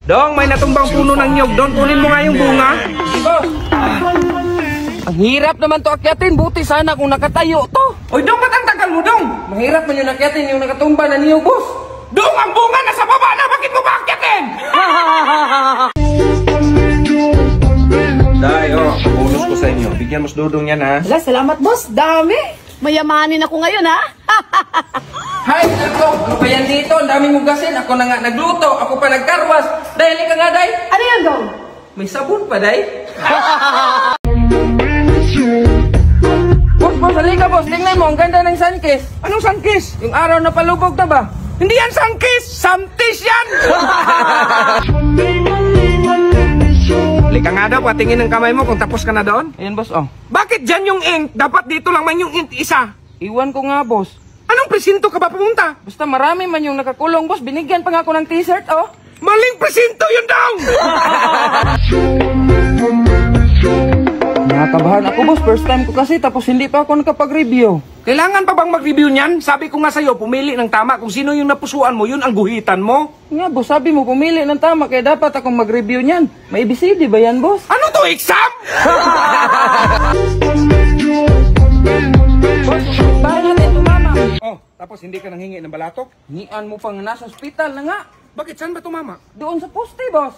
Dong, may natumbang puno ng nyog doon. Kunin mo nga yung bunga. Ang hirap naman to akyatin. Buti sana kung nakatayo to. Oy, Dong, ba't ang tagal mo, Dong? Mahirap man yung akyatin yung nakatumba na niyog, boss. Dong, ang bunga nasa baba na. Bakit mo ba akyatin? Day, bonus ko sa inyo. Bigyan mo sa dudong yan, ha? Wala, salamat boss. Dami. Mayamanin ako ngayon, ha? Hay, ako. Ano ba yan dito? Ang dami mong gasin. Ako na nga nagluto. Ako pa nagkarwas. Day, halika nga, Day. Ano yan, Dong? May sabon pa, Day. Boss, halika, boss. Tingnan mo, ang ganda ng sunkiss. Anong sunkiss? Yung araw na palubog na ba? Hindi yan sunkiss! Samtis yan! Halika nga daw, patingin ng kamay mo kung tapos ka na doon. Ayan, boss, oh. Bakit dyan yung ink? Dapat dito lang man yung ink isa. Iwan ko nga, boss. Anong presinto ka ba pumunta? Basta marami man yung nakakulong, boss. Binigyan pa nga ako ng t-shirt, oh. Maling presinto yun daw! Nakakabahan ako, boss. First time ko kasi, tapos hindi pa ako nakapag-review. Kailangan pa bang mag-review niyan? Sabi ko nga sa'yo, pumili ng tama. Kung sino yung napusuan mo, yun ang guhitan mo. Nga, boss, sabi mo, pumili ng tama, kaya dapat akong mag-review niyan. May ABCD ba yan, boss? Ano to, exam? Boss, bahay natin, tumama. Oh, tapos hindi ka nanghingi ng balatok? Hingian mo pang nasa ospital na nga. Bakit? Saan ba tumama? Doon sa poste, boss.